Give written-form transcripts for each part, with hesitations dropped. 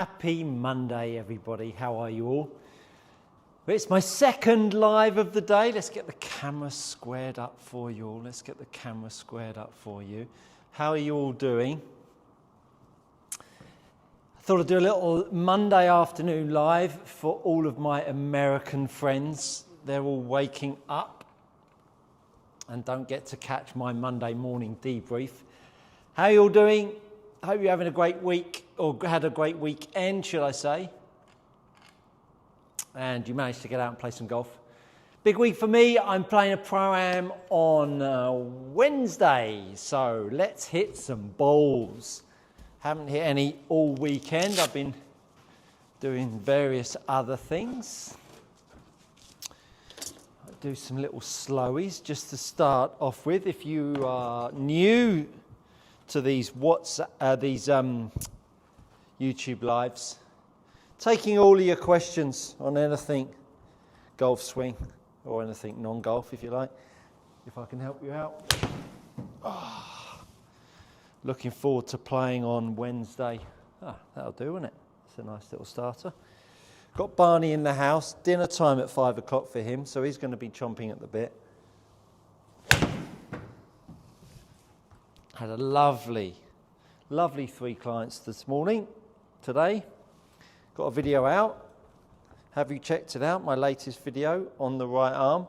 Happy Monday, everybody. How are you all? It's my second live of the day. Let's get the camera squared up for you all. Let's get the camera squared up for you. How are you all doing? I thought I'd do a little Monday afternoon live for all of my American friends. They're all waking up and don't get to catch my Monday morning debrief. How are you all doing? I hope you're having a great week, or had a great weekend, should I say. And you managed to get out and play some golf. Big week for me. I'm playing a Pro-Am on Wednesday. So let's hit some balls. Haven't hit any all weekend. I've been doing various other things. I'll do some little slowies just to start off with. If you are new to these YouTube lives, taking all of your questions on anything golf swing or anything non-golf, if you like, if I can help you out. Looking forward to playing on Wednesday. That'll do, won't it? It's a nice little starter. Got Barney in the house, dinner time at 5 o'clock for him, so he's going to be chomping at the bit. Had a lovely 3 clients this morning, today. Got a video out. Have you checked it out? My latest video on the right arm.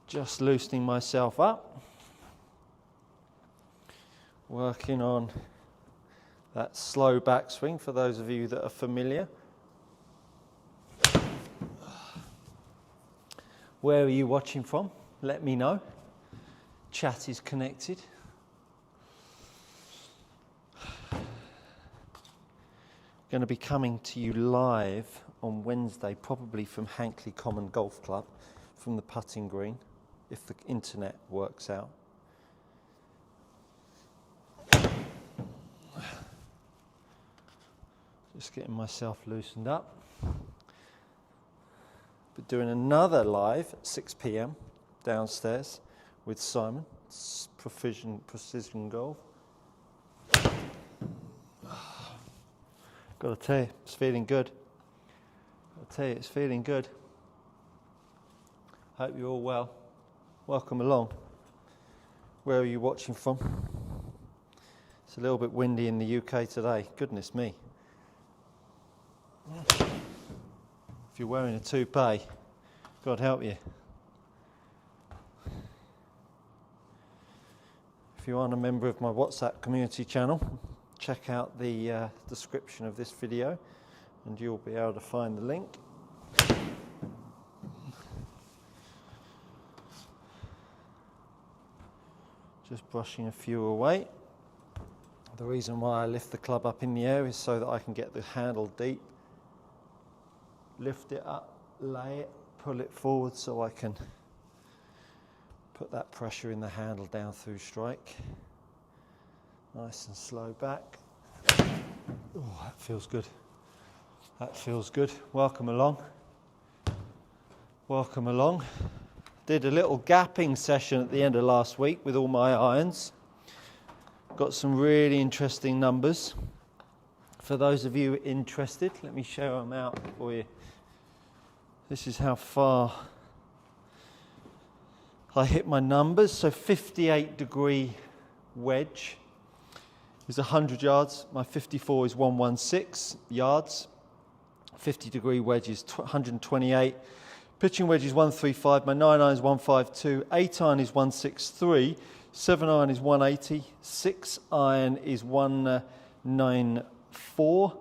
Just loosening myself up. Working on that slow backswing for those of you that are familiar. Where are you watching from? Let me know. Chat is connected. Going to be coming to you live on Wednesday, probably from Hankley Common Golf Club, from the putting green, if the internet works out. Just getting myself loosened up. But doing another live at 6 p.m. downstairs with Simon, Precision Golf. Got to tell you, it's feeling good. Hope you're all well. Welcome along. Where are you watching from? It's a little bit windy in the UK today. Goodness me. If you're wearing a toupee, God help you. If you aren't a member of my WhatsApp community channel, check out the description of this video and you'll be able to find the link. Just brushing a few away. The reason why I lift the club up in the air is so that I can get the handle deep, lift it up, lay it, pull it forward so I can put that pressure in the handle down through strike. Nice and slow back. Oh, that feels good. Welcome along. Did a little gapping session at the end of last week with all my irons. Got some really interesting numbers. For those of you interested, let me show them out for you. This is how far I hit my numbers. So 58-degree wedge is 100 yards. My 54 is 116 yards. 50-degree wedge is 128. Pitching wedge is 135. My 9 iron is 152. 8 iron is 163. 7 iron is 180. 6 iron is 194.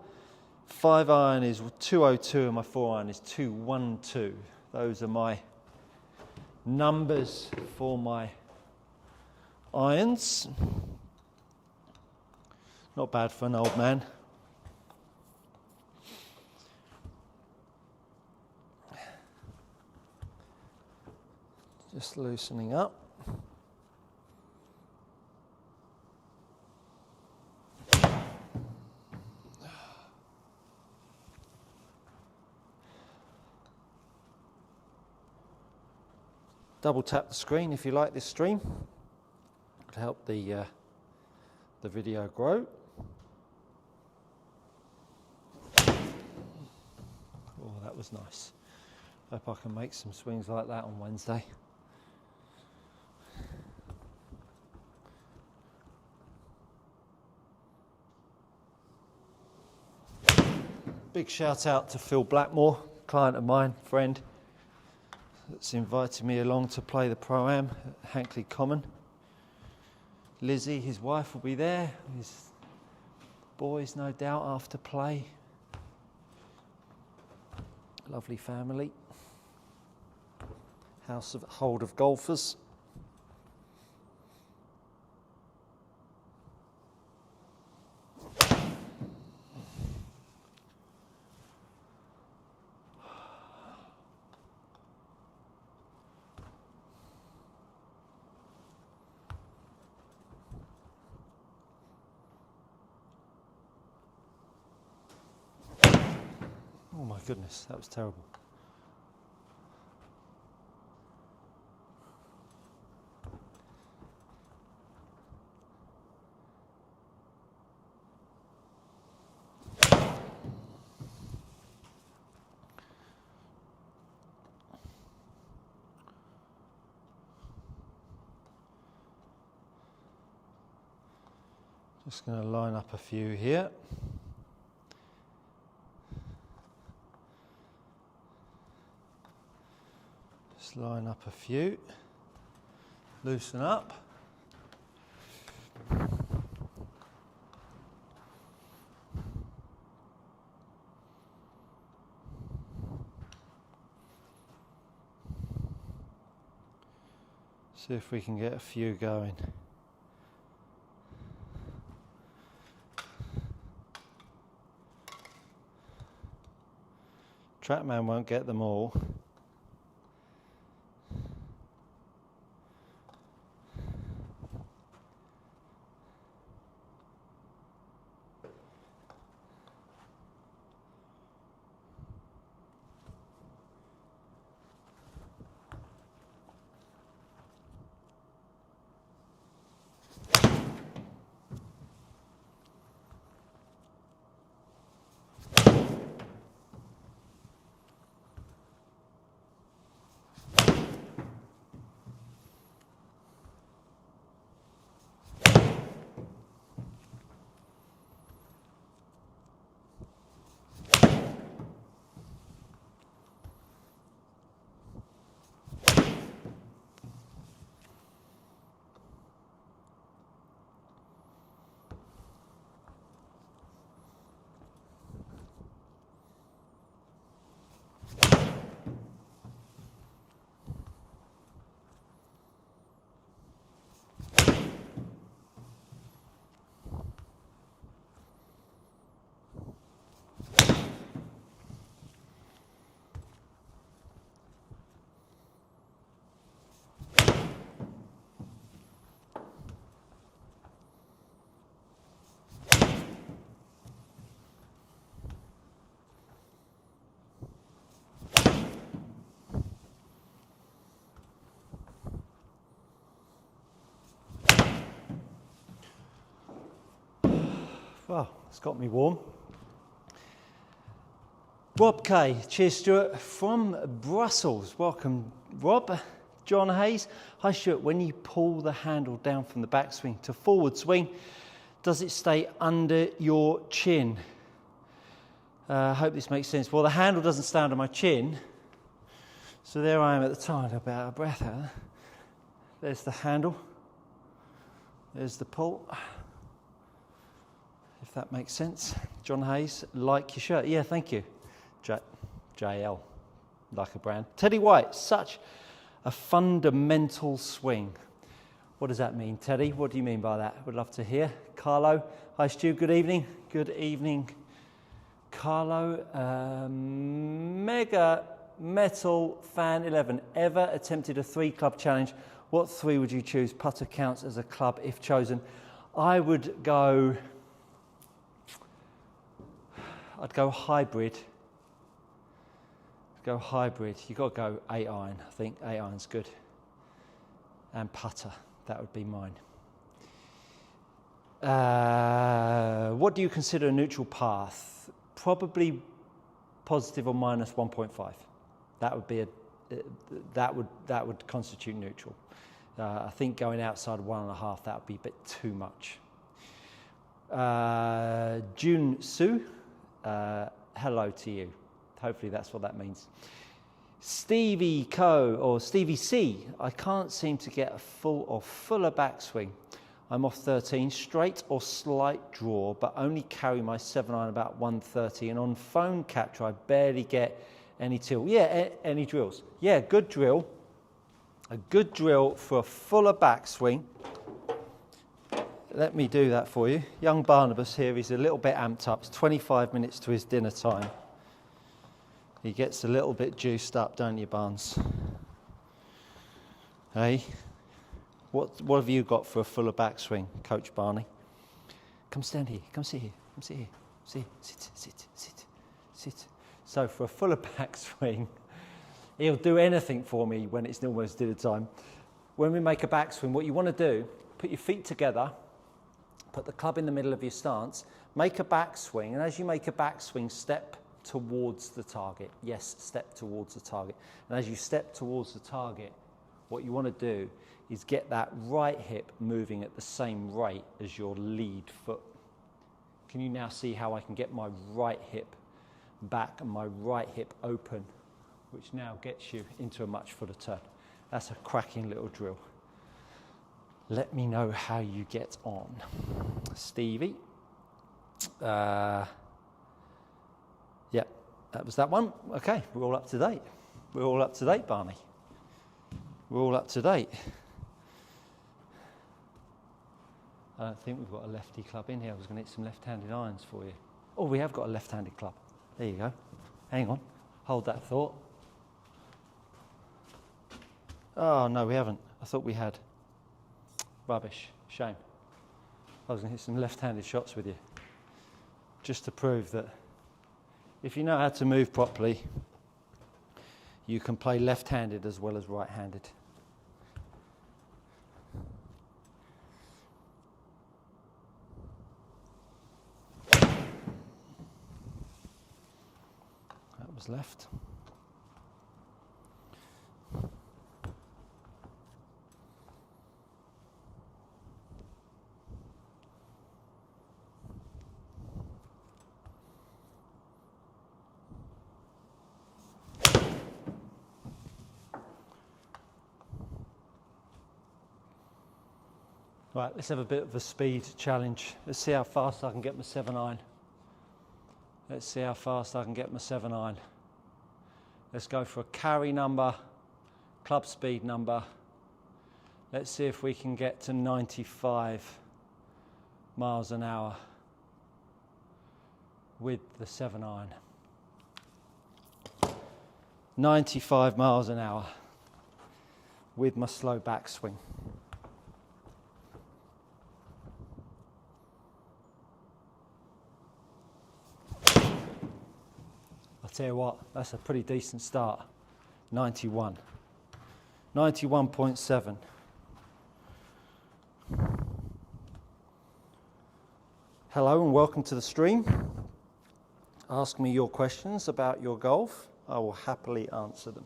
5 iron is 202 and my 4 iron is 212. Those are my numbers for my irons. Not bad for an old man. Just loosening up. Double tap the screen if you like this stream. To help the the video grow. Oh, that was nice. Hope I can make some swings like that on Wednesday. Big shout out to Phil Blackmore, client of mine, friend, that's invited me along to play the Pro-Am at Hankley Common. Lizzie, his wife, will be there. His boys, no doubt, after play. Lovely family. Household of golfers. Oh my goodness, that was terrible. Just going to line up a few here. Just line up a few. Loosen up. See if we can get a few going. Trackman won't get them all. Well, it's got me warm. Rob K, cheers Stuart, from Brussels. Welcome, Rob. John Hayes, hi Stuart, when you pull the handle down from the backswing to forward swing, does it stay under your chin? I hope this makes sense. Well, the handle doesn't stay under my chin, so there I am at the time, a bit out of breath. There's the handle, there's the pull. If that makes sense. John Hayes, like your shirt. Yeah, thank you. JL, like a brand. Teddy White, such a fundamental swing. What does that mean, Teddy? What do you mean by that? Would love to hear. Carlo, hi Stu, good evening. Good evening, Carlo. Mega Metal Fan 11, ever attempted a 3-club challenge? What 3 would you choose? Putter counts as a club if chosen. I'd go hybrid. You've got to go 8 iron. I think 8 iron's good. And putter. That would be mine. What do you consider a neutral path? Probably positive or minus 1.5. That would be that would constitute neutral. I think going outside 1.5, that would be a bit too much. June Sue, hello to you. Hopefully that's what that means. Stevie Co or Stevie C, I can't seem to get a full or fuller backswing. I'm off 13, straight or slight draw, but only carry my 7-iron about 130. And on phone capture, I barely get any till. Yeah, any drills. Yeah, good drill. A good drill for a fuller backswing. Let me do that for you. Young Barnabas here, he's a little bit amped up. It's 25 minutes to his dinner time. He gets a little bit juiced up, don't you, Barnes? Hey? What have you got for a fuller backswing, Coach Barney? Come stand here. Come sit here. Come sit here. Sit. So for a fuller backswing, he'll do anything for me when it's almost dinner time. When we make a backswing, what you want to do, put your feet together, put the club in the middle of your stance, make a backswing, and as you make a backswing, step towards the target. Yes, step towards the target. And as you step towards the target, what you want to do is get that right hip moving at the same rate as your lead foot. Can you now see how I can get my right hip back and my right hip open, which now gets you into a much fuller turn? That's a cracking little drill. Let me know how you get on. Stevie. Yeah, that was that one. Okay, we're all up to date. We're all up to date, Barney. We're all up to date. I don't think we've got a lefty club in here. I was going to hit some left-handed irons for you. Oh, we have got a left-handed club. There you go. Hang on. Hold that thought. Oh, no, we haven't. I thought we had. Rubbish. Shame. I was going to hit some left-handed shots with you. Just to prove that if you know how to move properly, you can play left-handed as well as right-handed. That was left. Right, let's have a bit of a speed challenge. Let's see how fast I can get my 7-iron. Let's see how fast I can get my 7-iron. Let's go for a carry number, club speed number. Let's see if we can get to 95 miles an hour with the 7-iron. 95 miles an hour with my slow backswing. Tell you what, that's a pretty decent start. 91. 91.7. Hello and welcome to the stream. Ask me your questions about your golf. I will happily answer them.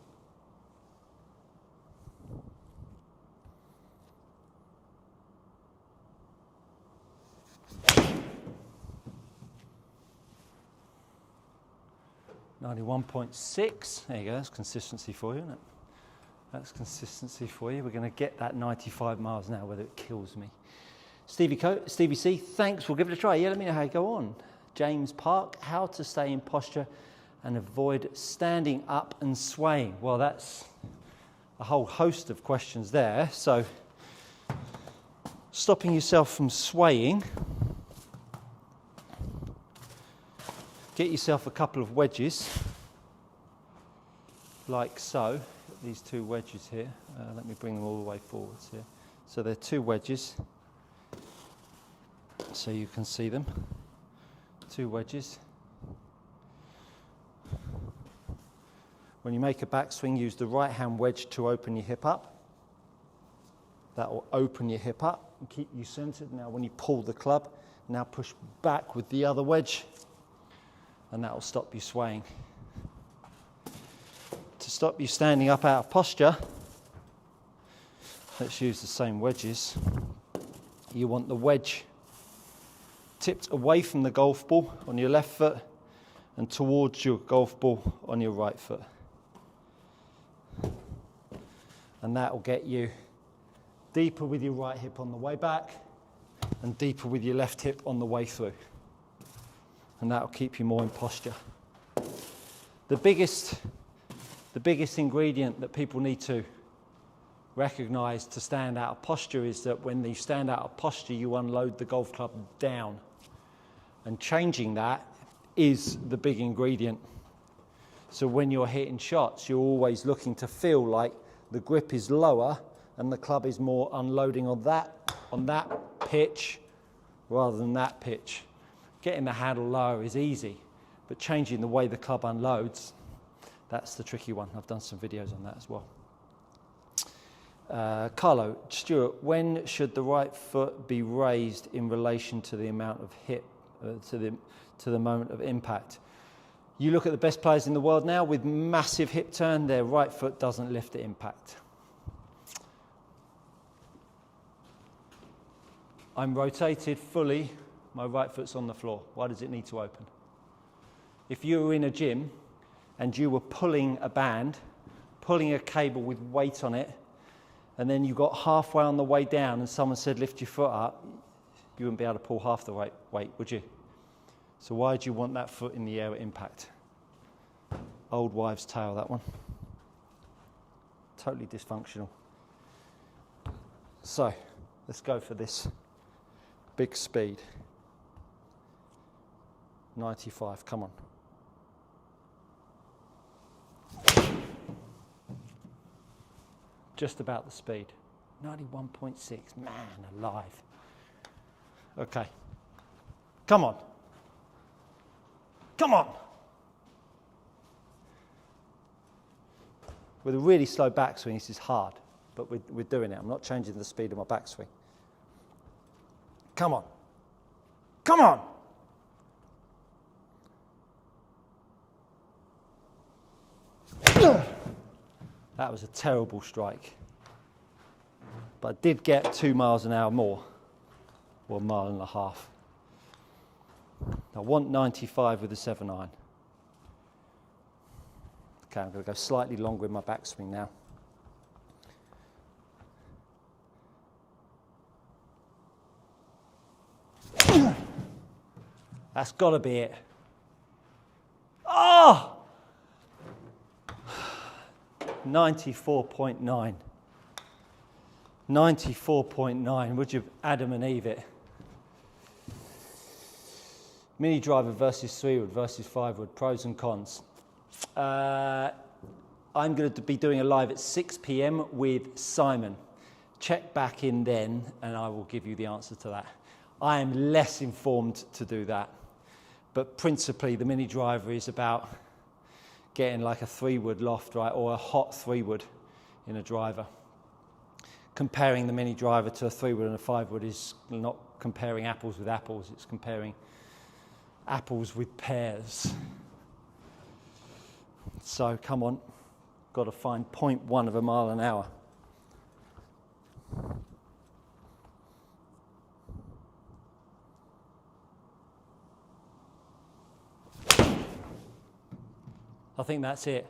.6. There you go, that's consistency for you, isn't it? That's consistency for you. We're going to get that 95 miles an hour, whether it kills me. Stevie C, thanks. We'll give it a try. Yeah, let me know how you go on. James Park, how to stay in posture and avoid standing up and swaying. Well, that's a whole host of questions there. So, stopping yourself from swaying. Get yourself a couple of wedges, like so. These two wedges here. Let me bring them all the way forwards here. So they're two wedges, so you can see them. Two wedges. When you make a backswing, use the right hand wedge to open your hip up. That will open your hip up. and keep you centered. Now when you pull the club, now push back with the other wedge, and that will stop you swaying. To stop you standing up out of posture, let's use the same wedges. You want the wedge tipped away from the golf ball on your left foot and towards your golf ball on your right foot. And that will get you deeper with your right hip on the way back and deeper with your left hip on the way through. And that will keep you more in posture. The biggest ingredient that people need to recognize to stand out of posture is that when you stand out of posture, you unload the golf club down. And changing that is the big ingredient. So when you're hitting shots, you're always looking to feel like the grip is lower and the club is more unloading on that pitch rather than that pitch. Getting the handle lower is easy, but changing the way the club unloads, that's the tricky one. I've done some videos on that as well. Carlo, Stuart, when should the right foot be raised in relation to the amount of hip, to the moment of impact? You look at the best players in the world now with massive hip turn, their right foot doesn't lift at impact. I'm rotated fully, my right foot's on the floor. Why does it need to open? If you were in a gym and you were pulling a band, pulling a cable with weight on it, and then you got halfway on the way down and someone said lift your foot up, you wouldn't be able to pull half the weight, would you? So why do you want that foot in the air at impact? Old wives' tale, that one. Totally dysfunctional. So, let's go for this big speed. 95, come on. Just about the speed. 91.6, man alive. Okay. Come on. Come on. With a really slow backswing, this is hard, but we're doing it. I'm not changing the speed of my backswing. Come on. Come on. That was a terrible strike. But I did get 2 miles an hour more, or 1.5 miles. I want 95 with a 7-iron. Okay, I'm going to go slightly longer with my backswing now. That's got to be it. Oh! 94.9. 94.9. Would you Adam and Eve it? Mini driver versus 3-wood versus 5-wood. Pros and cons. I'm going to be doing a live at 6 p.m. with Simon. Check back in then and I will give you the answer to that. I am less informed to do that. But principally the mini driver is about getting like a 3-wood loft, right, or a hot 3-wood in a driver. Comparing the mini driver to a 3-wood and a 5-wood is not comparing apples with apples, it's comparing apples with pears. So come on, got to find 0.1 of a mile an hour. I think that's it.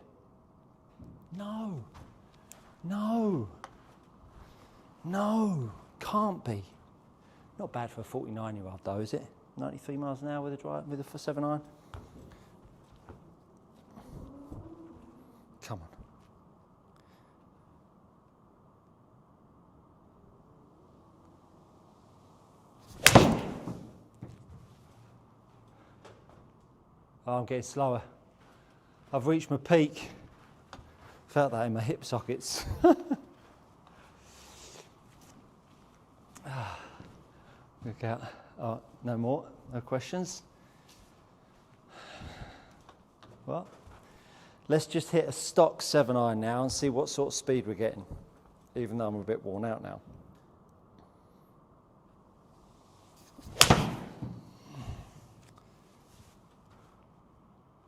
No, can't be. Not bad for a 49-year-old though, is it? 93 miles an hour with a 7-iron. Come on. Oh, I'm getting slower. I've reached my peak. Felt that in my hip sockets. Look out. Oh, no more. No questions. Well, let's just hit a stock 7-iron now and see what sort of speed we're getting, even though I'm a bit worn out now.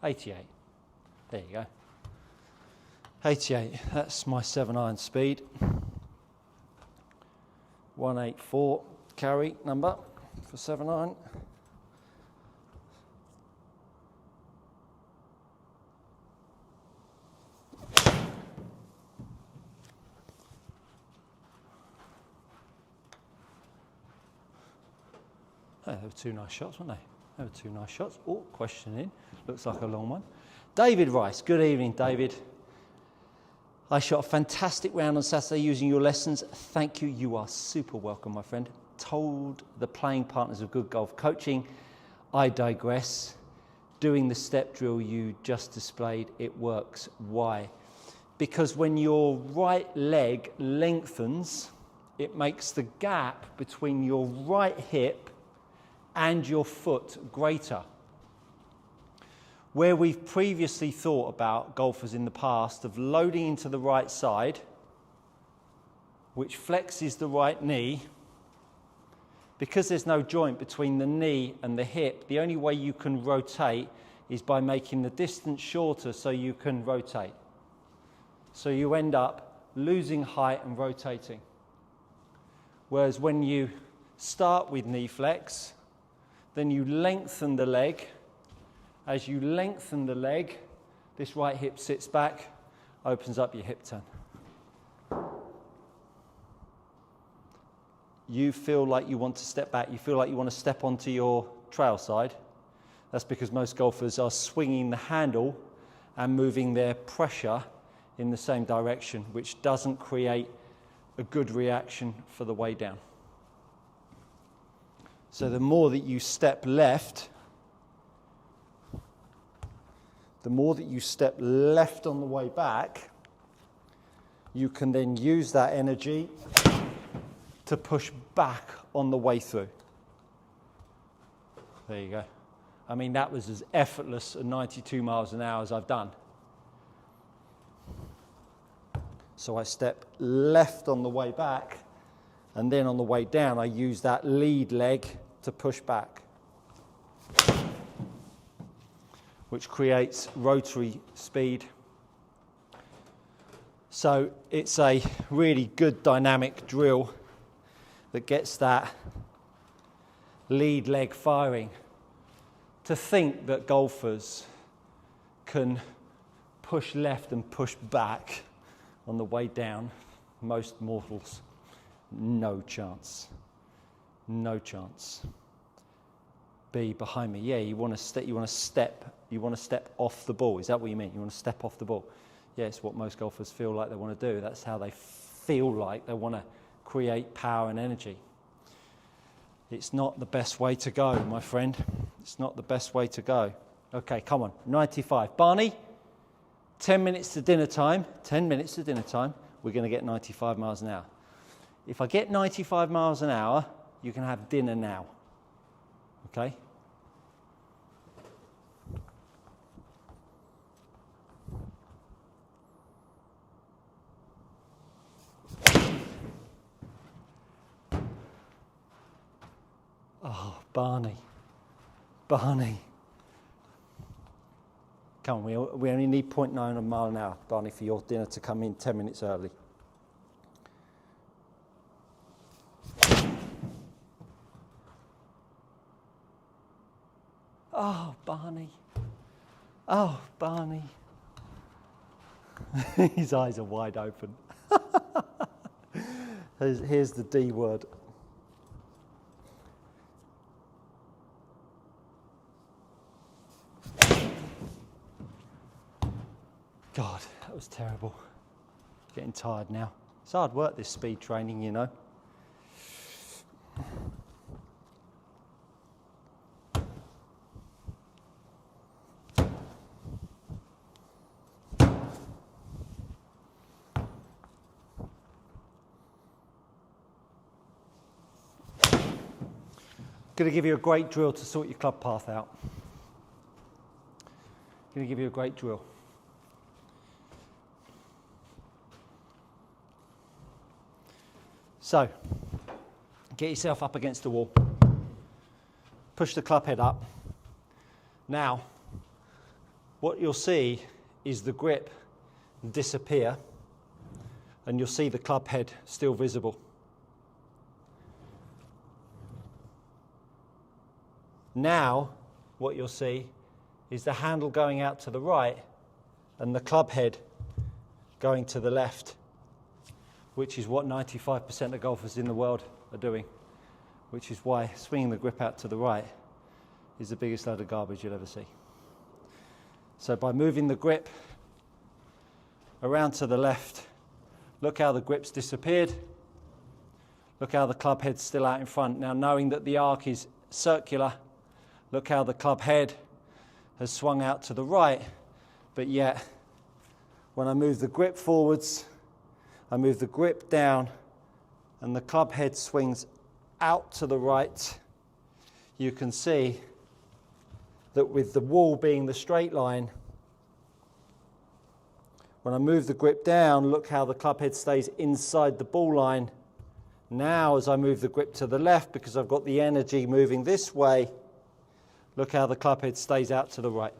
88. There you go. 88, that's my 7-iron speed. 184 carry number for 7-iron. Oh, they were two nice shots, weren't they? They were two nice shots. Oh, question in. Looks like a long one. David Rice. Good evening, David. I shot a fantastic round on Saturday using your lessons. Thank you. You are super welcome, my friend. Told the playing partners of Good Golf Coaching, I digress. Doing the step drill you just displayed, it works. Why? Because when your right leg lengthens, it makes the gap between your right hip and your foot greater. Where we've previously thought about golfers in the past of loading into the right side, which flexes the right knee, because there's no joint between the knee and the hip, the only way you can rotate is by making the distance shorter so you can rotate. So you end up losing height and rotating. Whereas when you start with knee flex, then you lengthen the leg. As you lengthen the leg, this right hip sits back, opens up your hip turn. You feel like you want to step back, you feel like you want to step onto your trail side. That's because most golfers are swinging the handle and moving their pressure in the same direction, which doesn't create a good reaction for the way down. So the more that you step left, on the way back, you can then use that energy to push back on the way through. There you go. I mean, that was as effortless at 92 miles an hour as I've done. So I step left on the way back, and then on the way down, I use that lead leg to push back, which creates rotary speed. So it's a really good dynamic drill that gets that lead leg firing. To think that golfers can push left and push back on the way down, most mortals, no chance. No chance. B, behind me. Yeah, you want to step off the ball. Is that what you mean? You want to step off the ball? Yeah, it's what most golfers feel like they want to do. That's how they feel like they want to create power and energy. It's not the best way to go, my friend. It's not the best way to go. Okay, come on. 95. Barney, 10 minutes to dinner time. 10 minutes to dinner time. We're going to get 95 miles an hour. If I get 95 miles an hour, you can have dinner now. Okay? Oh, Barney. Come on, we only need 0.9 mile an hour, Barney, for your dinner to come in 10 minutes early. Oh, Barney. Oh, Barney. His eyes are wide open. Here's the D word. God, that was terrible. Getting tired now. It's hard work, this speed training, you know. Going to give you a great drill to sort your club path out. Going to give you a great drill. So, get yourself up against the wall. Push the club head up. Now, what you'll see is the grip disappear, and you'll see the club head still visible. Now, what you'll see is the handle going out to the right and the club head going to the left, which is what 95% of golfers in the world are doing, which is why swinging the grip out to the right is the biggest load of garbage you'll ever see. So by moving the grip around to the left, look how the grip's disappeared. Look how the club head's still out in front. Now, knowing that the arc is circular, look how the club head has swung out to the right, but yet when I move the grip forwards, I move the grip down and the club head swings out to the right, you can see that with the wall being the straight line, when I move the grip down, look how the club head stays inside the ball line. Now, as I move the grip to the left, because I've got the energy moving this way, look how the club head stays out to the right.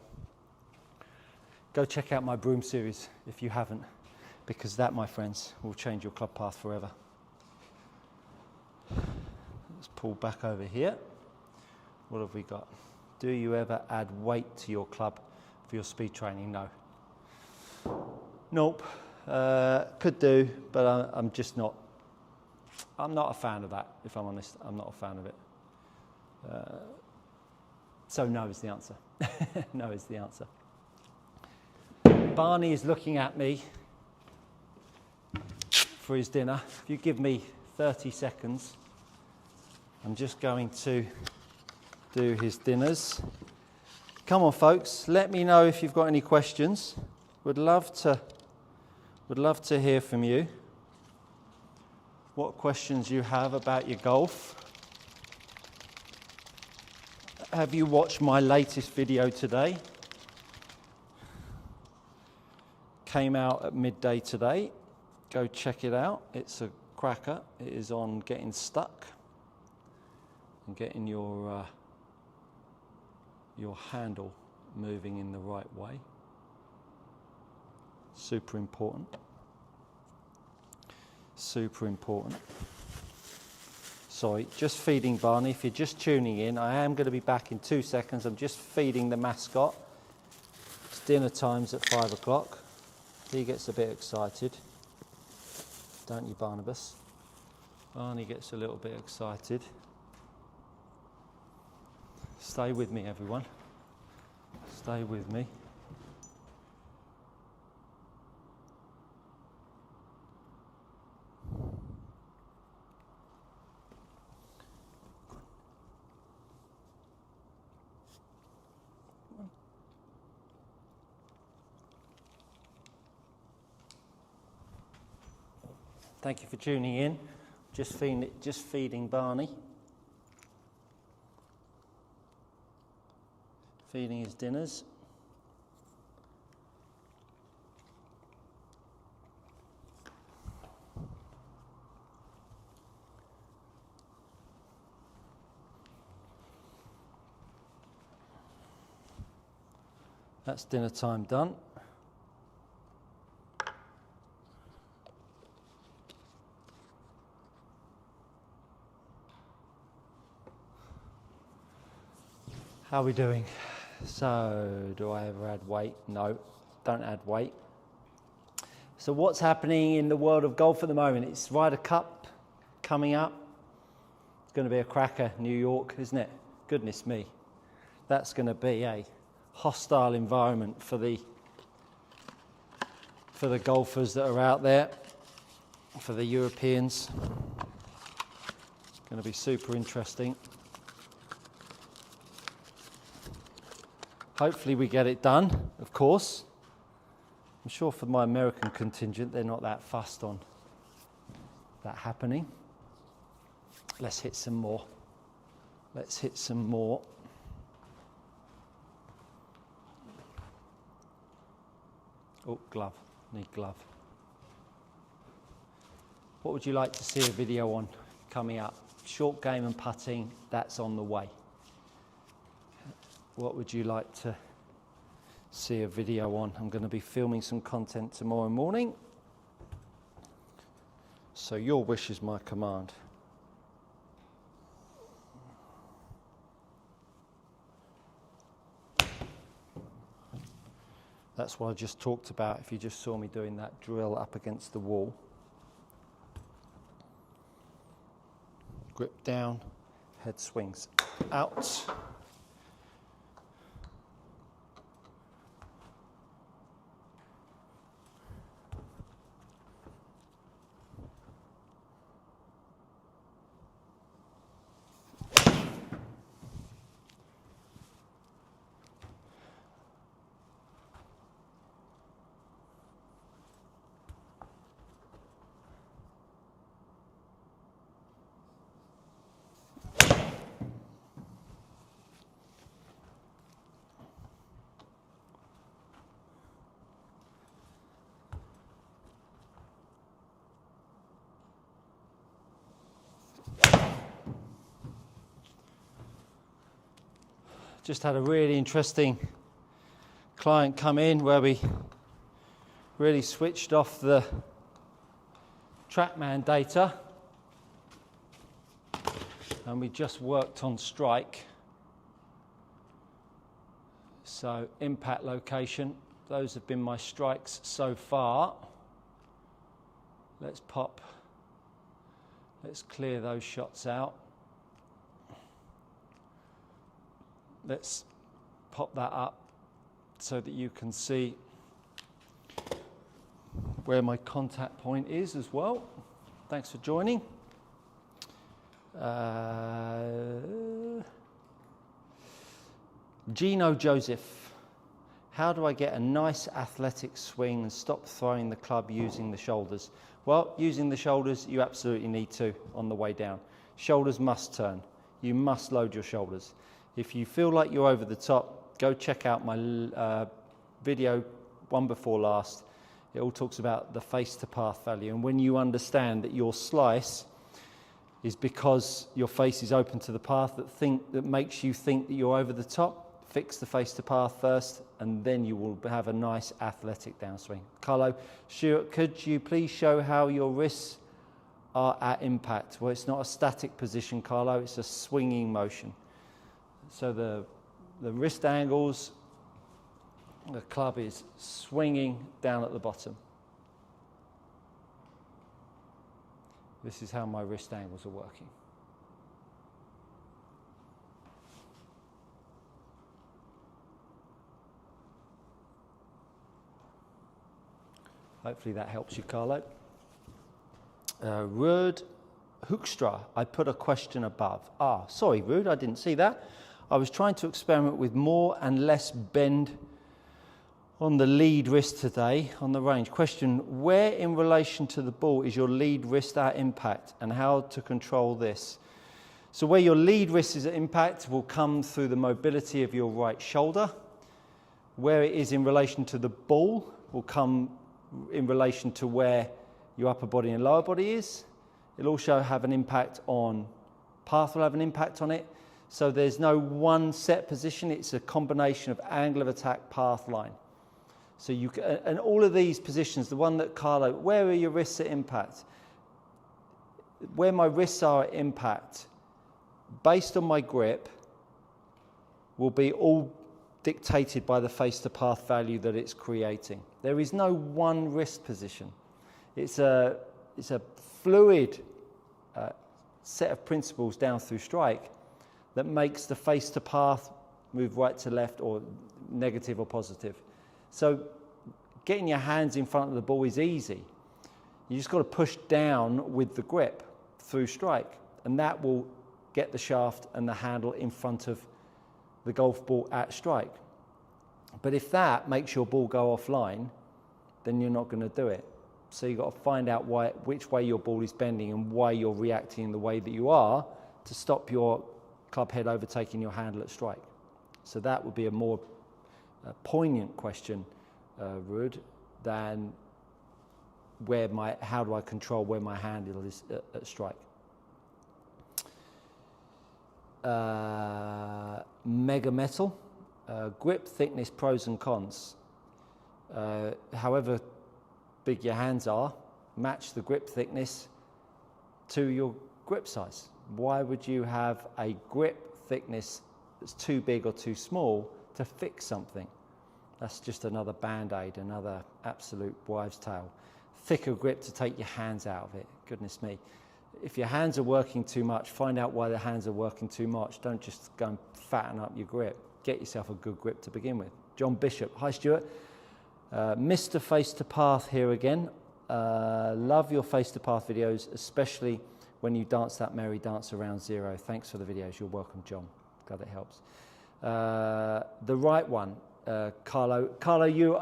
Go check out my broom series if you haven't, because that, my friends, will change your club path forever. Let's pull back over here. What have we got? Do you ever add weight to your club for your speed training? No. Nope. Could do, but I'm just not. I'm not a fan of that, if I'm honest. I'm not a fan of it. So no is the answer. No is the answer. Barney is looking at me for his dinner. If you give me 30 seconds, I'm just going to do his dinners. Come on, folks. Let me know if you've got any questions. Would love to hear from you. What questions you have about your golf. Have you watched my latest video today? Came out at midday today. Go check it out. It's a cracker. It is on getting stuck and getting your handle moving in the right way. Super important. Super important. Sorry, just feeding Barney. If you're just tuning in, I am going to be back in 2 seconds. I'm just feeding the mascot. It's dinner time's at 5 o'clock. He gets a bit excited. Don't you, Barnabas? Barney gets a little bit excited. Stay with me, everyone. Stay with me. Thank you for tuning in. Just feeding Barney. Feeding his dinners. That's dinner time done. How are we doing? So, do I ever add weight? No, don't add weight. So what's happening in the world of golf at the moment? It's Ryder Cup coming up. It's going to be a cracker, New York, isn't it? Goodness me. That's going to be a hostile environment for the golfers that are out there, for the Europeans. It's going to be super interesting. Hopefully we get it done, of course. I'm sure for my American contingent, they're not that fussed on that happening. Let's hit some more. Let's hit some more. Oh, glove. Need glove. What would you like to see a video on coming up? Short game and putting, that's on the way. What would you like to see a video on. I'm going to be filming some content tomorrow morning. So your wish is my command. That's what I just talked about if you just saw me doing that drill up against the wall. Grip down, head swings out. Just had a really interesting client come in where we really switched off the TrackMan data and we just worked on strike. So impact location, those have been my strikes so far. Let's clear those shots out. Let's pop that up so that you can see where my contact point is as well. Thanks for joining. Gino Joseph, how do I get a nice athletic swing and stop throwing the club using the shoulders? Well, using the shoulders, you absolutely need to on the way down. Shoulders must turn. You must load your shoulders. If you feel like you're over the top, go check out my video, one before last. It all talks about the face to path value. And when you understand that your slice is because your face is open to the path that makes you think that you're over the top, fix the face to path first, and then you will have a nice athletic downswing. Carlo, Stuart, could you please show how your wrists are at impact? Well, it's not a static position, Carlo, it's a swinging motion. So the wrist angles, the club is swinging down at the bottom. This is how my wrist angles are working. Hopefully that helps you, Carlo. Ruud Hoekstra, I put a question above. Sorry, Ruud, I didn't see that. I was trying to experiment with more and less bend on the lead wrist today on the range. Question, where in relation to the ball is your lead wrist at impact and how to control this? So where your lead wrist is at impact will come through the mobility of your right shoulder. Where it is in relation to the ball will come in relation to where your upper body and lower body is. It'll also have an impact on, path will have an impact on it. So there's no one set position, it's a combination of angle of attack, path, line. So you can, and all of these positions, the one that Carlo, where are your wrists at impact? Where my wrists are at impact, based on my grip, will be all dictated by the face to path value that it's creating. There is no one wrist position. It's a fluid set of principles down through strike that makes the face to path move right to left or negative or positive. So getting your hands in front of the ball is easy. You just got to push down with the grip through strike, and that will get the shaft and the handle in front of the golf ball at strike. But if that makes your ball go offline, then you're not going to do it. So you've got to find out which way your ball is bending and why you're reacting in the way that you are to stop your club head overtaking your handle at strike. So that would be a more poignant question, Ruud, than how do I control where my handle is at strike. Mega Metal, Grip thickness, pros and cons. However big your hands are, match the grip thickness to your grip size. Why would you have a grip thickness that's too big or too small to fix something? That's just another band-aid, another absolute wives' tale. Thicker grip to take your hands out of it. Goodness me. If your hands are working too much, find out why the hands are working too much. Don't just go and fatten up your grip. Get yourself a good grip to begin with. John Bishop. Hi, Stuart. Mr. Face to Path here again. Love your Face to Path videos, especially when you dance that merry dance around zero. Thanks for the videos. You're welcome, John. Glad it helps. The right one, Carlo. Carlo, you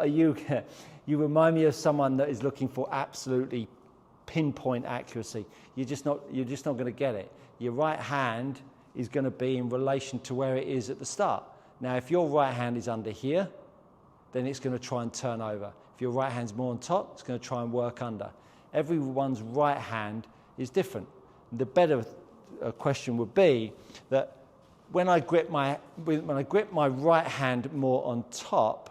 remind me of someone that is looking for absolutely pinpoint accuracy. You're just not going to get it. Your right hand is going to be in relation to where it is at the start. Now, if your right hand is under here, then it's going to try and turn over. If your right hand's more on top, it's going to try and work under. Everyone's right hand is different. The better question would be that when I grip my right hand more on top,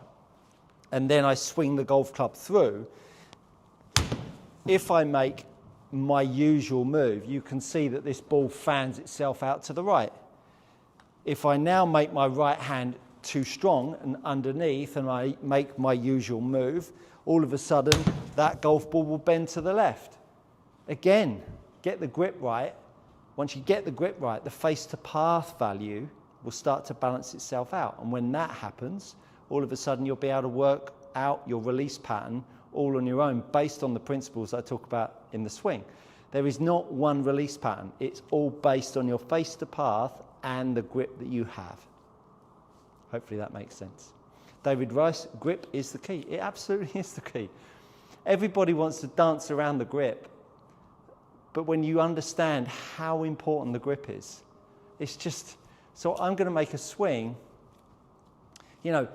and then I swing the golf club through, if I make my usual move, you can see that this ball fans itself out to the right. If I now make my right hand too strong and underneath, and I make my usual move, all of a sudden that golf ball will bend to the left. Again, get the grip right. Once you get the grip right, the face to path value will start to balance itself out. And when that happens, all of a sudden you'll be able to work out your release pattern all on your own based on the principles I talk about in the swing. There is not one release pattern. It's all based on your face to path and the grip that you have. Hopefully that makes sense. David Rice, grip is the key. It absolutely is the key. Everybody wants to dance around the grip, but when you understand how important the grip is, it's just, so I'm going to make a swing. You know,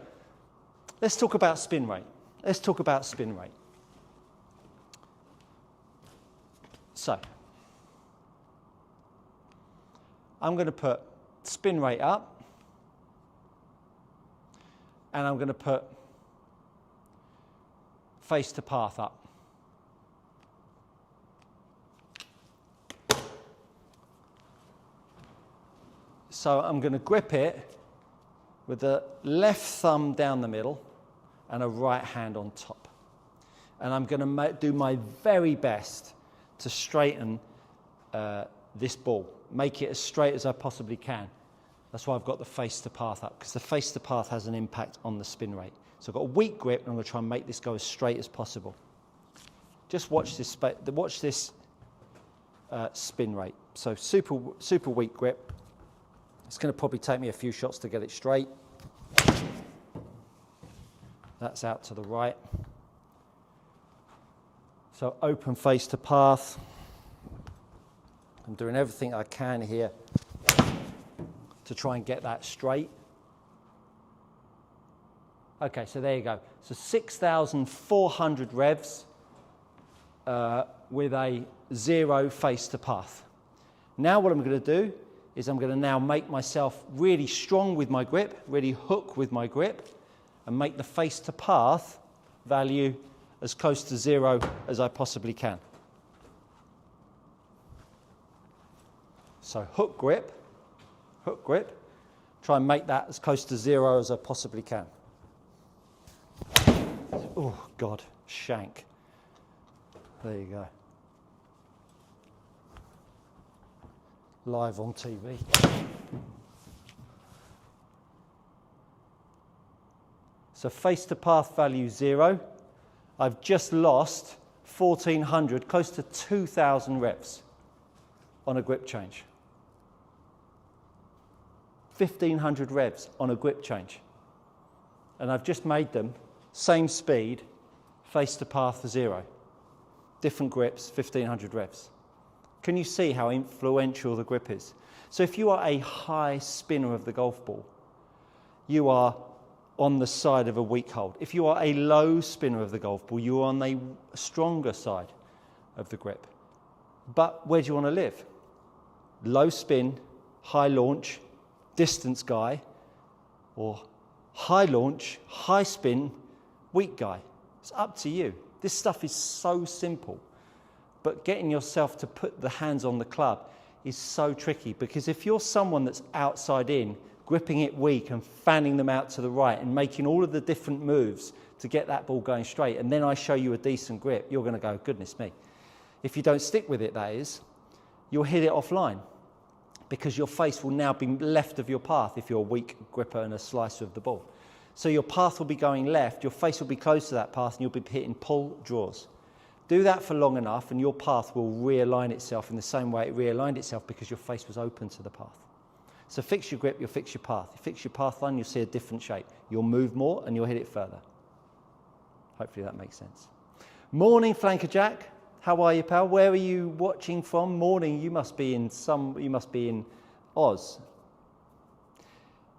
let's talk about spin rate. Let's talk about spin rate. So, I'm going to put spin rate up, and I'm going to put face to path up. So I'm going to grip it with the left thumb down the middle and a right hand on top. And I'm going to do my very best to straighten this ball, make it as straight as I possibly can. That's why I've got the face to path up, because the face to path has an impact on the spin rate. So I've got a weak grip, and I'm going to try and make this go as straight as possible. Just watch this spin rate. So super weak grip. It's going to probably take me a few shots to get it straight. That's out to the right. So open face to path. I'm doing everything I can here to try and get that straight. Okay, so there you go. So 6,400 revs with a 0 face to path. Now what I'm going to do is I'm going to now make myself really strong with my grip, really hook with my grip, and make the face to path value as close to 0 as I possibly can. So hook grip, try and make that as close to 0 as I possibly can. Oh God, shank. There you go. Live on TV. So face to path value 0. I've just lost 1,400, close to 2,000 reps on a grip change. 1,500 revs on a grip change. And I've just made them same speed, face to path for 0. Different grips, 1,500 revs. Can you see how influential the grip is? So if you are a high spinner of the golf ball, you are on the side of a weak hold. If you are a low spinner of the golf ball, you are on the stronger side of the grip. But where do you want to live? Low spin, high launch, distance guy, or high launch, high spin, weak guy. It's up to you. This stuff is so simple, but getting yourself to put the hands on the club is so tricky, because if you're someone that's outside in, gripping it weak and fanning them out to the right and making all of the different moves to get that ball going straight, and then I show you a decent grip, you're going to go, goodness me. If you don't stick with it, that is, you'll hit it offline, because your face will now be left of your path if you're a weak gripper and a slicer of the ball. So your path will be going left, your face will be close to that path, and you'll be hitting pull draws. Do that for long enough and your path will realign itself in the same way it realigned itself, because your face was open to the path. So fix your grip, you'll fix your path. You fix your path line, you'll see a different shape. You'll move more and you'll hit it further. Hopefully that makes sense. Morning, Flanker Jack. How are you, pal? Where are you watching from? Morning, you must be in Oz.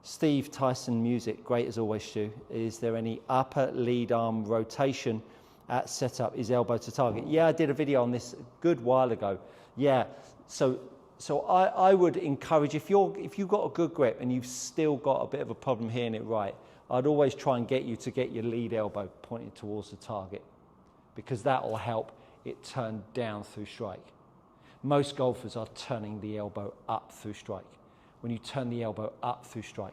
Steve Tyson Music, great as always, Stu. Is there any upper lead arm rotation at setup? Is elbow to target? Yeah, I did a video on this a good while ago. Yeah, so I would encourage, if you've got a good grip and you've still got a bit of a problem hitting it right, I'd always try and get you to get your lead elbow pointed towards the target, because that will help it turn down through strike. Most golfers are turning the elbow up through strike. When you turn the elbow up through strike,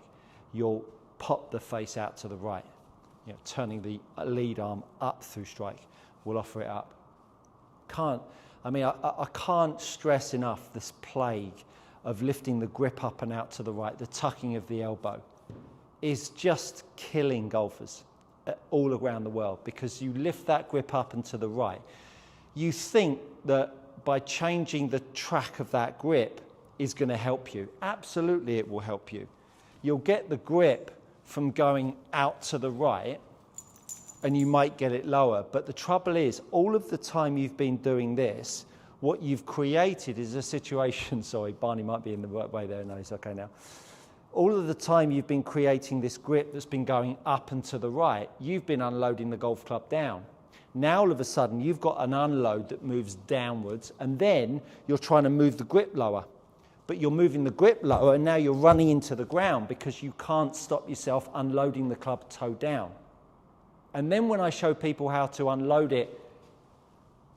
you'll pop the face out to the right. You know, turning the lead arm up through strike will offer it up. I can't stress enough this plague of lifting the grip up and out to the right. The tucking of the elbow is just killing golfers all around the world, because you lift that grip up and to the right. You think that by changing the track of that grip is going to help you. Absolutely, it will help you. You'll get the grip from going out to the right, and you might get it lower. But the trouble is, all of the time you've been doing this, what you've created is a situation, sorry, Barney might be in the right way there, no, he's okay now. All of the time you've been creating this grip that's been going up and to the right, you've been unloading the golf club down. Now all of a sudden you've got an unload that moves downwards, and then you're trying to move the grip lower. But you're moving the grip lower, and now you're running into the ground because you can't stop yourself unloading the club toe down. And then when I show people how to unload it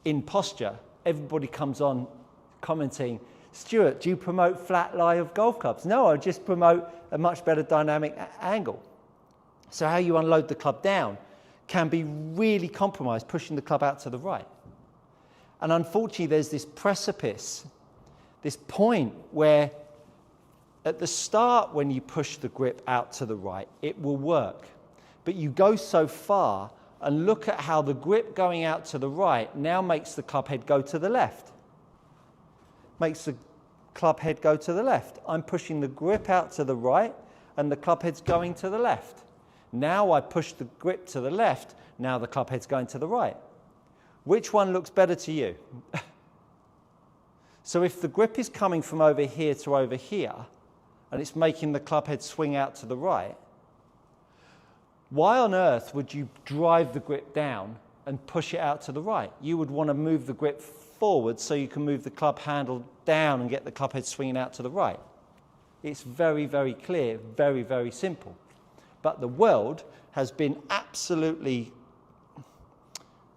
in posture, everybody comes on commenting, Stuart, do you promote flat lie of golf clubs? No, I just promote a much better dynamic angle. So how you unload the club down can be really compromised, pushing the club out to the right. And unfortunately, there's this precipice, this point where at the start, when you push the grip out to the right, it will work. But you go so far, and look at how the grip going out to the right now makes the club head go to the left. Makes the club head go to the left. I'm pushing the grip out to the right, and the club head's going to the left. Now I push the grip to the left, now the club head's going to the right. Which one looks better to you? So if the grip is coming from over here to over here, and it's making the club head swing out to the right, why on earth would you drive the grip down and push it out to the right? You would want to move the grip forward so you can move the club handle down and get the club head swinging out to the right. It's very, very clear, very, very simple. But the world has been absolutely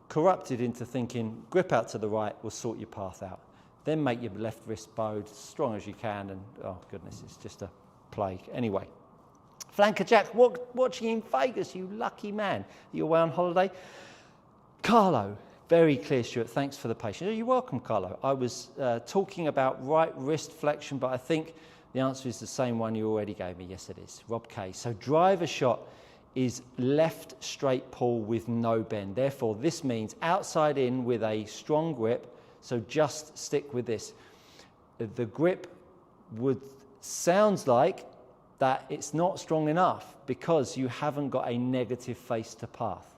corrupted into thinking grip out to the right will sort your path out. Then make your left wrist bowed as strong as you can, and oh goodness, it's just a plague. Anyway, Flanker Jack, watching in Vegas, you lucky man. You're away on holiday. Carlo, very clear, Stuart. Thanks for the patience. You're welcome, Carlo. I was talking about right wrist flexion, but I think the answer is the same one you already gave me. Yes, it is. Rob K. So driver shot is left straight pull with no bend. Therefore, this means outside in with a strong grip. So just stick with this. The grip sounds like that it's not strong enough because you haven't got a negative face to path.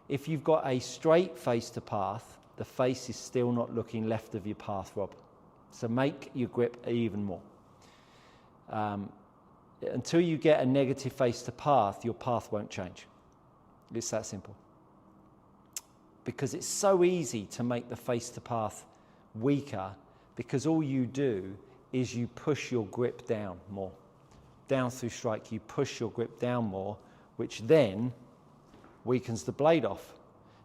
If you've got a straight face to path, the face is still not looking left of your path, Rob. So make your grip even more. Until you get a negative face to path, your path won't change. It's that simple. Because it's so easy to make the face to path weaker, because all you do is you push your grip down more. down through strike, you push your grip down more, which then weakens the blade off.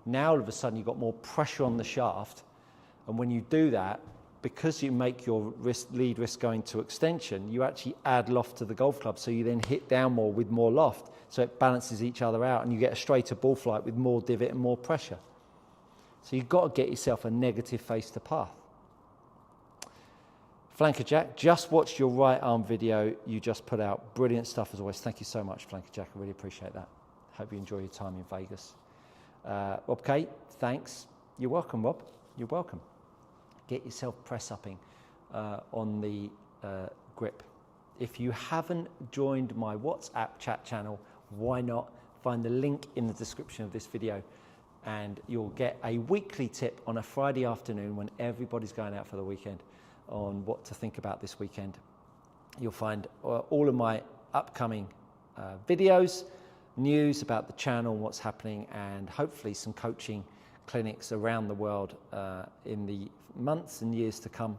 Now all of a sudden you've got more pressure on the shaft, and when you do that, because you make your lead wrist go into extension, you actually add loft to the golf club, so you then hit down more with more loft, so it balances each other out, and you get a straighter ball flight with more divot and more pressure. So you've got to get yourself a negative face to path. Flanker Jack, just watched your right arm video you just put out. Brilliant stuff as always. Thank you so much, Flanker Jack. I really appreciate that. Hope you enjoy your time in Vegas. Rob K, thanks. You're welcome, Rob. You're welcome. Get yourself press-upping on the grip. If you haven't joined my WhatsApp chat channel, why not? Find the link in the description of this video, and you'll get a weekly tip on a Friday afternoon when everybody's going out for the weekend on what to think about this weekend. You'll find all of my upcoming videos, news about the channel, what's happening, and hopefully some coaching clinics around the world in the months and years to come.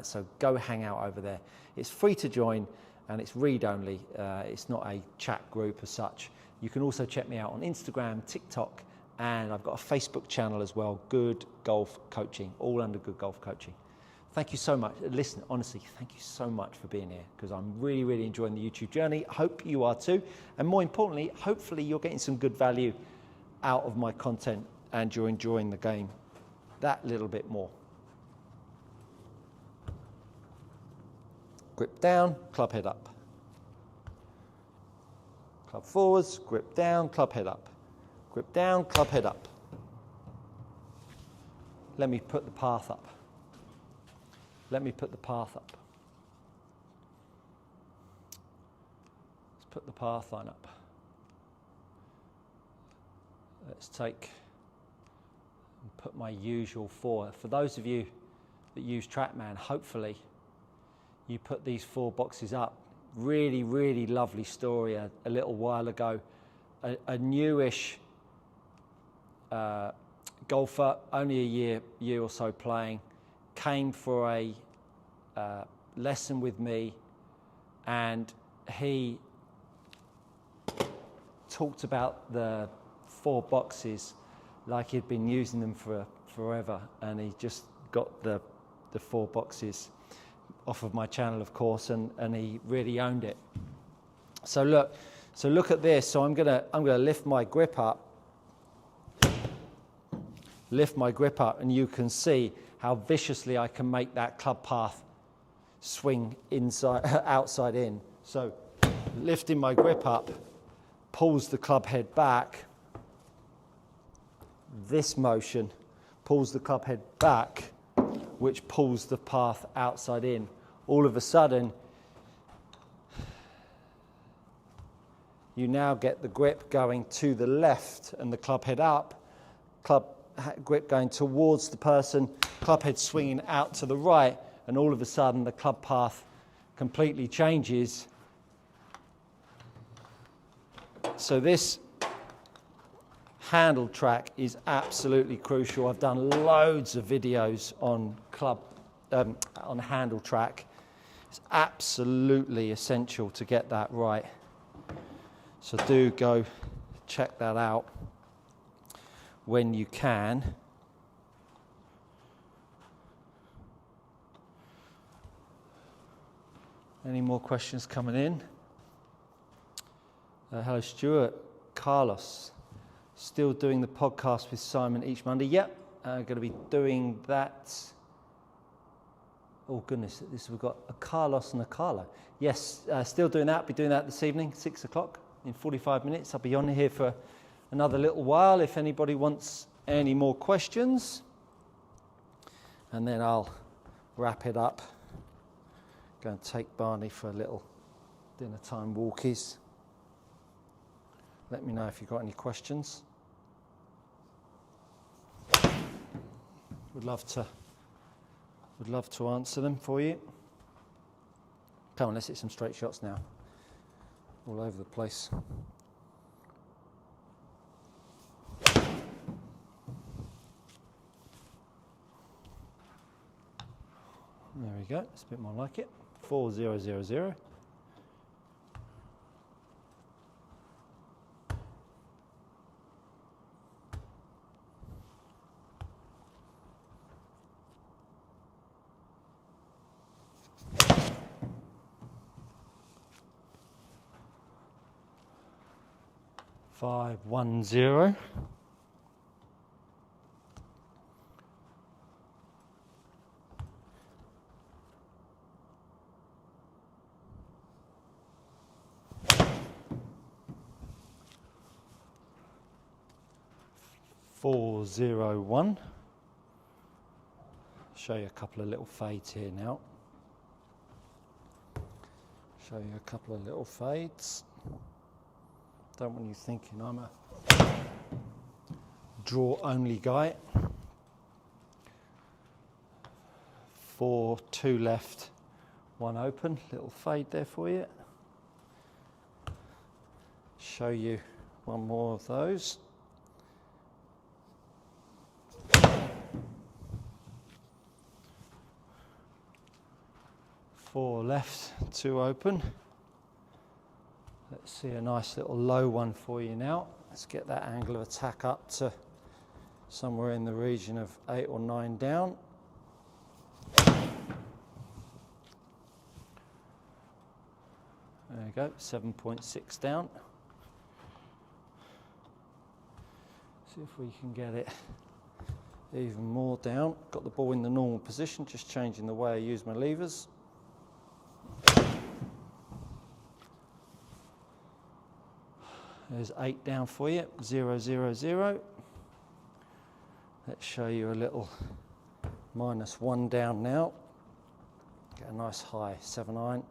So go hang out over there. It's free to join and it's read only. It's not a chat group as such. You can also check me out on Instagram, TikTok, and I've got a Facebook channel as well, Good Golf Coaching, all under Good Golf Coaching. Thank you so much. Listen, honestly, thank you so much for being here, because I'm really, really enjoying the YouTube journey. Hope you are too. And more importantly, hopefully you're getting some good value out of my content and you're enjoying the game that little bit more. Grip down, club head up. Club forwards, grip down, club head up. Grip down, club head up. Let me put the path up. Let me put the path up. Let's put the path line up. Let's take and put my usual four. For those of you that use TrackMan, hopefully you put these 4 boxes up. Really, really lovely story a little while ago. A newish golfer, only a year or so playing, came for a lesson with me, and he talked about the 4 boxes like he'd been using them for forever, and he just got the 4 boxes off of my channel, of course, and he really owned it. So look at this. So I'm gonna lift my grip up, and you can see how viciously I can make that club path swing outside in. So lifting my grip up pulls the club head back. This motion pulls the club head back, which pulls the path outside in. All of a sudden, you now get the grip going to the left and the club head up, grip going towards the person, club head swinging out to the right, and all of a sudden the club path completely changes. So this handle track is absolutely crucial. I've done loads of videos on on handle track. It's absolutely essential to get that right. So do go check that out when you can. Any more questions coming in? Hello, Stuart. Carlos. Still doing the podcast with Simon each Monday. Yep, going to be doing that. Oh goodness, we've got a Carlos and a Carlo. Yes, still doing that. Be doing that this evening, 6 o'clock in 45 minutes. I'll be on here for another little while if anybody wants any more questions. And then I'll wrap it up. Go and take Barney for a little dinner time walkies. Let me know if you've got any questions. Would love to answer them for you. Come on, let's hit some straight shots now. All over the place. There we go. It's a bit more like it. 4000. 510. $401. Show you a couple of little fades here now. Show you a couple of little fades. Don't want you thinking I'm a draw only guy. 4, 2 left, 1 open. Little fade there for you. Show you one more of those. 4 left, 2 open. Let's see a nice little low one for you now. Let's get that angle of attack up to somewhere in the region of 8 or 9 down. There you go, 7.6 down. See if we can get it even more down. Got the ball in the normal position, just changing the way I use my levers. There's 8 down for you, 0, 0, 0. Let's show you a little -1 down now. Get a nice high 7 iron.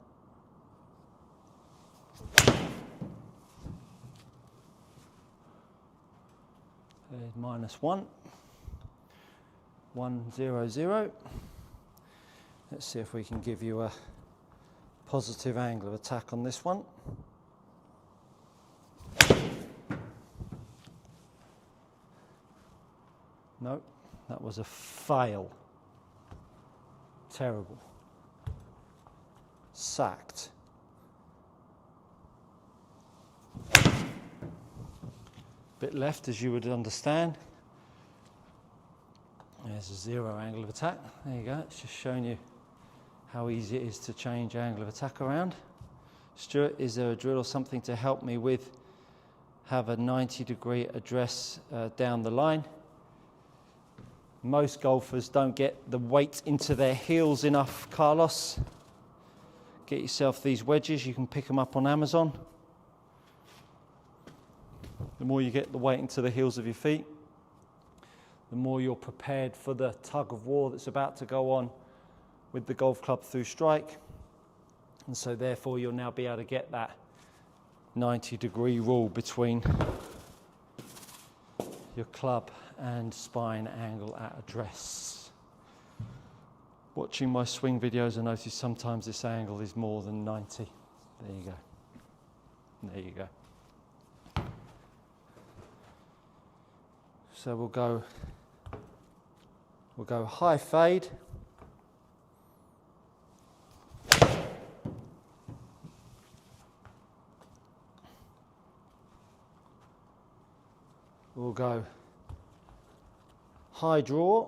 There's -1, 1, 0, 0. Let's see if we can give you a positive angle of attack on this one. No, that was a fail. Terrible. Sacked. Bit left, as you would understand. There's a 0 angle of attack. There you go. It's just showing you how easy it is to change angle of attack around. Stuart, is there a drill or something to help me with have a 90-degree address down the line? Most golfers don't get the weight into their heels enough, Carlos. Get yourself these wedges. You can pick them up on Amazon. The more you get the weight into the heels of your feet, the more you're prepared for the tug of war that's about to go on with the golf club through strike. And so therefore you'll now be able to get that 90-degree rule between your club and spine angle at address. Watching my swing videos, I notice sometimes this angle is more than 90. There you go. There you go. So we'll go high fade. We'll go high draw.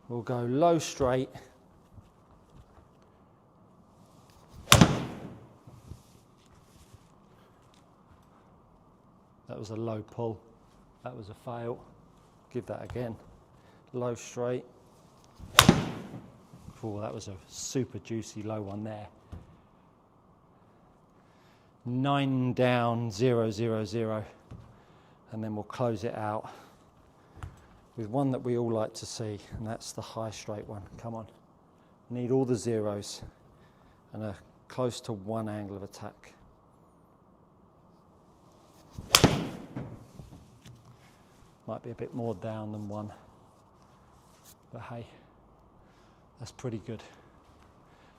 We'll go low straight. That was a low pull. That was a fail. Give that again. Low straight. Oh, that was a super juicy low one there. 9 down, 0, 0, 0. And then we'll close it out with one that we all like to see, and that's the high straight one. Come on. Need all the zeros and a close to 1 angle of attack. Might be a bit more down than 1, but hey, that's pretty good.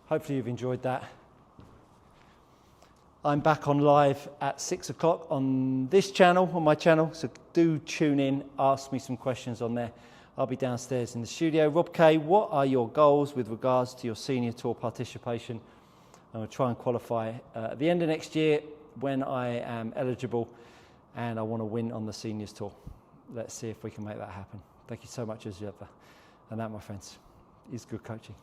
Hopefully you've enjoyed that. I'm back on live at 6 o'clock on this channel, on my channel, so do tune in, ask me some questions on there. I'll be downstairs in the studio. Rob K, what are your goals with regards to your senior tour participation? I'm going to try and qualify at the end of next year when I am eligible, and I want to win on the seniors tour. Let's see if we can make that happen. Thank you so much as ever. And that, my friends, is good coaching.